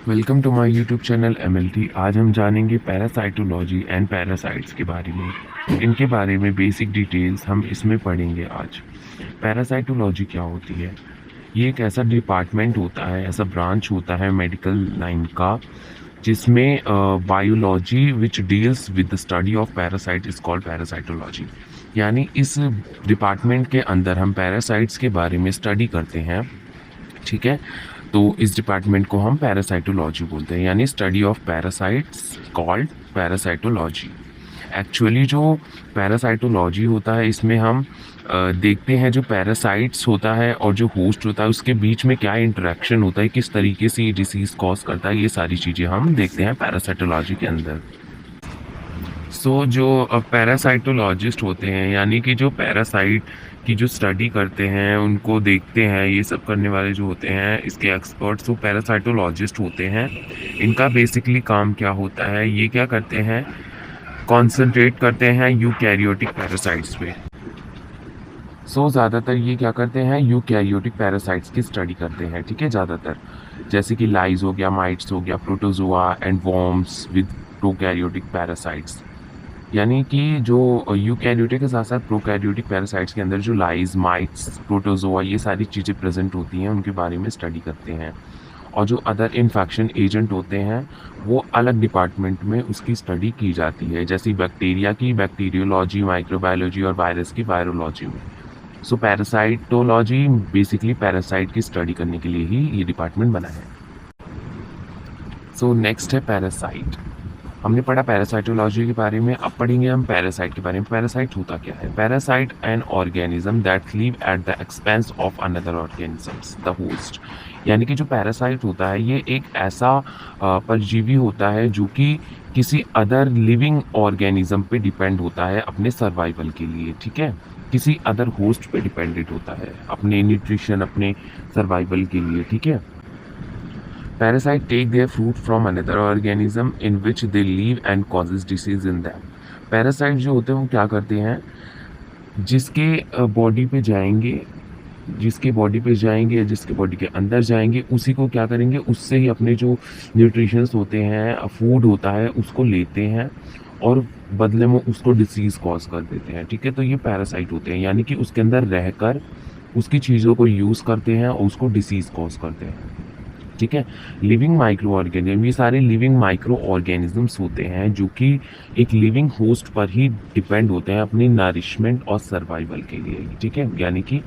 Welcome to my YouTube channel MLT। आज हम जानेंगे पैरासाइटोलॉजी एंड पैरासाइट्स के बारे में। इनके बारे में बेसिक डिटेल्स हम इसमें पढ़ेंगे आज। पैरासाइटोलॉजी क्या होती है? ये एक ऐसा डिपार्टमेंट होता है, ऐसा ब्रांच होता है मेडिकल लाइन का, जिसमें biology which deals with the study of parasite is called parasitology. यानी इस डिपार्टमेंट के अंदर हम पैरासाइट्स के बारे में स्टडी करते हैं। ठीक है, तो इस डिपार्टमेंट को हम पैरासाइटोलॉजी बोलते हैं, यानी study of parasites called parasitology. Actually जो पैरासाइटोलॉजी होता है, इसमें हम देखते हैं जो पैरासाइट्स होता है और जो होस्ट होता है उसके बीच में क्या इंटरेक्शन होता है, किस तरीके से ये डिसीज़ कॉज करता है, ये सारी चीज़ें हम देखते हैं पैरासाइटोलॉजी के अंदर। जो पैरासाइटोलॉजिस्ट होते हैं, यानी कि जो पैरासाइट की जो स्टडी करते हैं, उनको देखते हैं, ये सब करने वाले जो होते हैं, इसके एक्सपर्ट्स वो पैरासाइटोलॉजिस्ट होते हैं। इनका बेसिकली काम क्या होता है, ये क्या करते हैं, कॉन्सेंट्रेट करते हैं यूकैरियोटिक पैरासाइट्स पे। ज़्यादातर ये क्या करते हैं, यूकैरियोटिक पैरासाइट्स की स्टडी करते हैं। ठीक है, ज़्यादातर जैसे कि लाइज हो गया, माइट्स हो गया, protozoa and worms with prokaryotic parasites. यानी कि जो यूकैरियोटिक के साथ साथ प्रोकैरियोटिक पैरासाइट्स के अंदर जो लाइज, माइट्स, प्रोटोजोआ, ये सारी चीज़ें प्रेजेंट होती हैं, उनके बारे में स्टडी करते हैं। और जो अदर इन्फेक्शन एजेंट होते हैं वो अलग डिपार्टमेंट में उसकी स्टडी की जाती है, जैसे बैक्टीरिया की बैक्टीरियोलॉजी, माइक्रोबायोलॉजी और वायरस की वायरोलॉजी में। पैरासाइटोलॉजी बेसिकली पैरासाइट की स्टडी करने के लिए ही ये डिपार्टमेंट बना है। नेक्स्ट है पैरासाइट। हमने पढ़ा पैरासाइटोलॉजी के बारे में, अब पढ़ेंगे हम पैरासाइट के बारे में। पैरासाइट होता क्या है? Parasite an organism that live at the expense of another organisms the host. यानी कि जो पैरासाइट होता है ये एक ऐसा परजीवी होता है जो कि किसी अदर लिविंग ऑर्गेनिज्म पे डिपेंड होता है अपने सर्वाइवल के लिए। ठीक है, किसी अदर होस्ट पे डिपेंडेंट होता है अपने न्यूट्रिशन, अपने सर्वाइवल के लिए। ठीक है, Parasite take their food from another organism in which they live and causes disease in them. Parasite जो होते हैं वो क्या करते हैं, जिसके बॉडी पे जाएंगे, जिसके बॉडी पे जाएंगे या जिसके बॉडी के अंदर जाएंगे, उसी को क्या करेंगे, उससे ही अपने जो न्यूट्रिशंस होते हैं, फूड होता है, उसको लेते हैं और बदले में उसको डिसीज़ कॉज कर देते हैं। ठीक है, तो ये पैरासाइट होते हैं, यानी कि उसके अंदर रहकर उसकी चीज़ों को यूज़ करते हैं और उसको डिसीज़ कॉज करते हैं। ठीक है, लिविंग माइक्रो ऑर्गेनिज्म, ये सारे लिविंग माइक्रो ऑर्गेनिजम्स होते हैं जो कि एक लिविंग होस्ट पर ही डिपेंड होते हैं अपनी नरिशमेंट और सर्वाइवल के लिए। ठीक है, यानी कि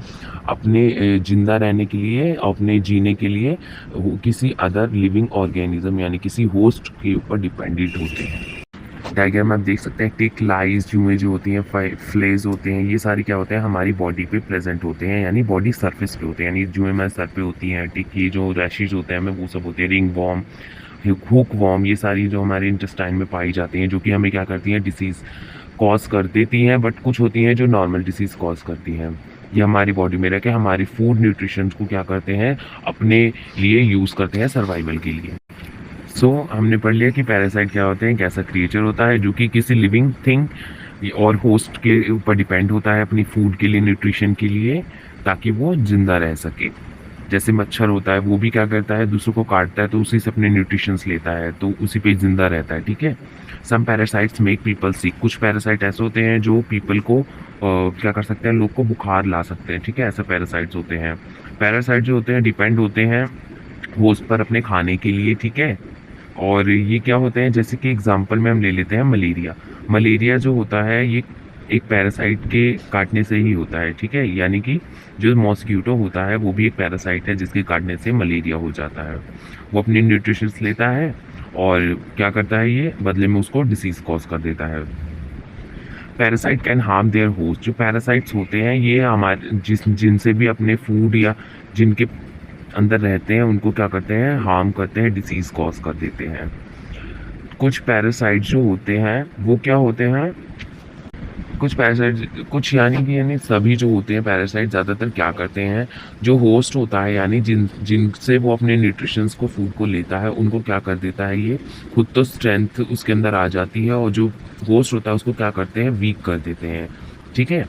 अपने जिंदा रहने के लिए, अपने जीने के लिए किसी अदर लिविंग ऑर्गेनिज्म यानी किसी होस्ट के ऊपर डिपेंडेंट होते हैं। डायग्राम आप देख सकते हैं, टिक, लाइज, जुएँ जो होती हैं, फ्लेज होते हैं, ये सारी क्या होते हैं, हमारी बॉडी पे प्रेजेंट होते हैं, यानी बॉडी सरफेस पे होते हैं। यानी जुएँ हमारे सर पे होती हैं, टिक, ये जो रैशेज होते हैं हमें वो सब होते हैं, रिंग वॉर्म, हुक वॉर्म, ये सारी जो हमारे इंटेस्टाइन में पाई जाती हैं, जो कि हमें क्या करती हैं, डिसीज़ कॉज कर देती हैं। बट कुछ होती हैं जो नॉर्मल डिसीज़ कॉज करती हैं। ये हमारी बॉडी में रह के हमारी फूड न्यूट्रिशन को क्या करते हैं, अपने लिए यूज़ करते हैं सर्वाइवल के लिए। हमने पढ़ लिया कि पैरासाइट क्या होते हैं, कैसा क्रिएचर होता है जो कि किसी लिविंग थिंग और होस्ट के ऊपर डिपेंड होता है अपनी फूड के लिए, न्यूट्रिशन के लिए, ताकि वो जिंदा रह सके। जैसे मच्छर होता है, वो भी क्या करता है, दूसरों को काटता है तो उसी से अपने न्यूट्रिशंस लेता है, तो उसी पे जिंदा रहता है। ठीक है, सम पैरासाइट्स मेक पीपल सिक। कुछ पैरासाइट ऐसे होते हैं जो पीपल को क्या कर सकते हैं, लोग को बुखार ला सकते हैं। ठीक है, ऐसे पैरासाइट्स होते हैं। पैरासाइट जो होते हैं डिपेंड होते हैं होस्ट पर अपने खाने के लिए। ठीक है, और ये क्या होते हैं, जैसे कि एग्जांपल में हम ले लेते हैं मलेरिया। मलेरिया जो होता है ये एक पैरासाइट के काटने से ही होता है। ठीक है, यानी कि जो मॉस्किटो होता है वो भी एक पैरासाइट है जिसके काटने से मलेरिया हो जाता है। वो अपनी न्यूट्रिशंस लेता है और क्या करता है, ये बदले में उसको डिसीज़ कॉज कर देता है। Parasite can harm there host. जो पैरासाइट्स होते हैं ये हमारे जिनसे भी अपने फूड या जिनके अंदर रहते हैं उनको क्या करते हैं, हार्म करते हैं, डिसीज़ कॉज कर देते हैं। कुछ पैरासाइट जो होते हैं वो क्या होते हैं, कुछ पैरासाइट, कुछ यानी सभी जो होते हैं पैरासाइट ज़्यादातर क्या करते हैं, जो होस्ट होता है यानी जिनसे वो अपने न्यूट्रिशंस को, फूड को लेता है, उनको क्या कर देता है, ये खुद तो स्ट्रेंथ उसके अंदर आ जाती है और जो होस्ट होता है उसको क्या करते हैं, वीक कर देते हैं। ठीक है,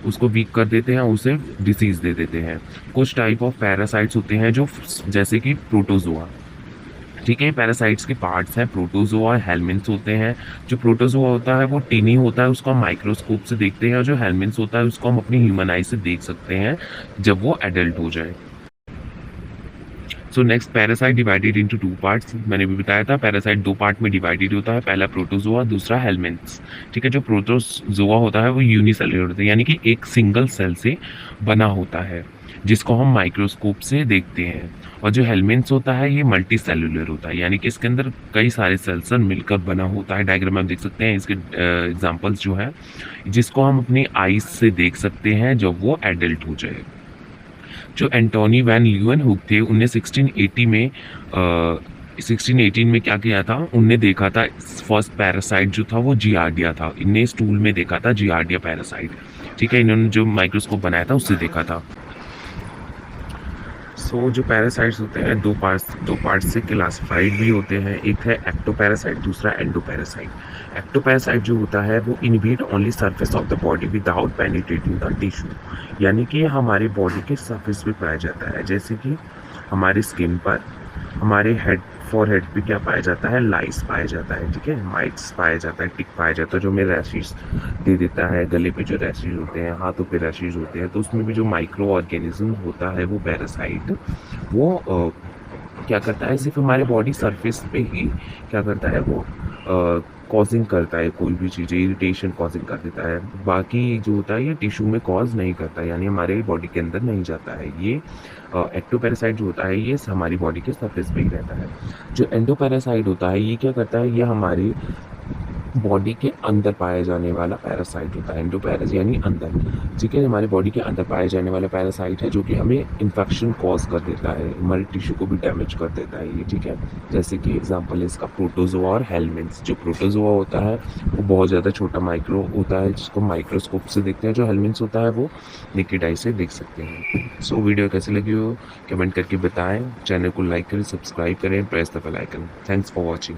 उसको वीक कर देते हैं, उसे डिसीज़ दे देते हैं। कुछ टाइप ऑफ पैरासाइट्स होते हैं जो, जैसे कि प्रोटोजोआ, ठीक है, पैरासाइट्स के पार्ट्स हैं, प्रोटोज़ोआ और हेलमिन्थ्स होते हैं। जो प्रोटोज़ोआ होता है वो टिनी होता है, उसको हम माइक्रोस्कोप से देखते हैं, और जो हेलमिन्थ्स होता है उसको हम अपनी ह्यूमन आई से देख सकते हैं जब वो एडल्ट हो जाए। So next, parasite divided into 2 parts. मैंने भी बताया था पैरासाइट 2 पार्ट में डिवाइडेड होता है, पहला प्रोटोज़ोआ, दूसरा हेलमिन्थ्स। ठीक है, जो प्रोटोज़ोआ होता है वो यूनिसेल्युलर होता है, यानी कि एक सिंगल सेल से बना होता है, जिसको हम माइक्रोस्कोप से देखते हैं। और जो हेलमिन्थ्स होता है ये मल्टी सेल्युलर होता है, यानी कि इसके अंदर कई सारे सेल्स मिलकर बना होता है। डायग्राम में आप देख सकते हैं इसके एग्जांपल्स जो है, जिसको हम अपनी आईज से देख सकते हैं जब वो एडल्ट हो जाए। जो एंटोनी वैन ल्यूएनहुक थे, उनने 1618 में क्या किया था, उनने देखा था फर्स्ट पैरासाइट जो था वो जियार्डिया था। इनने स्टूल में देखा था जियार्डिया पैरासाइट। ठीक है, इन्होंने जो माइक्रोस्कोप बनाया था उससे देखा था। सो जो पैरासाइट्स होते हैं दो पार्ट्स से क्लासिफाइड भी होते हैं। एक है एक्टोपैरासाइट, दूसरा एंडोपैरासाइट। एक्टोपैरासाइट जो होता है वो invade only surface of the body without penetrating the tissue, यानी कि हमारे बॉडी के सरफेस पे पाया जाता है, जैसे कि हमारी स्किन पर, हमारे हेड फॉरहेड पे क्या पाया जाता है, लाइस पाया जाता है। ठीक है, माइट्स पाया जाता है, टिक पाया जाता है, जो हमें रैशेस दे देता है। गले पे जो रैशेस होते हैं, हाथों पे रैशेस होते हैं, तो उसमें भी जो माइक्रो ऑर्गेनिज्म होता है वो पैरासाइट, वो क्या करता है, सिर्फ हमारे बॉडी सरफेस पे ही क्या करता है, वो कॉजिंग करता है, कोई भी चीज़ इरिटेशन कॉजिंग कर देता है। बाकी जो होता है ये टिश्यू में कॉज नहीं करता, यानी हमारे बॉडी के अंदर नहीं जाता है। ये एक्टोपैरासाइट जो होता है ये हमारी बॉडी के सरफेस पे ही रहता है। जो एंडोपैरासाइट होता है ये क्या करता है, ये हमारी बॉडी के अंदर पाया जाने वाला पैरासाइट होता है। एंडोपैरास यानी अंदर। ठीक है, हमारी बॉडी के अंदर पाया जाने वाला पैरासाइट है, जो कि हमें इन्फेक्शन कॉज कर देता है, हमारे टिश्यू को भी डैमेज कर देता है ये। ठीक है, जैसे कि एग्जांपल है इसका प्रोटोज़ोआ और हेलमिन्थ्स। जो प्रोटोज़ोआ होता है वो बहुत ज़्यादा छोटा माइक्रो होता है, जिसको माइक्रोस्कोप से देखते हैं। जो हेलमिन्थ्स होता है वो नेकेड आई से देख सकते हैं। सो वीडियो कैसी लगी हो कमेंट करके बताएं। चैनल को लाइक करें, सब्सक्राइब करें, press the bell icon. Thanks for watching.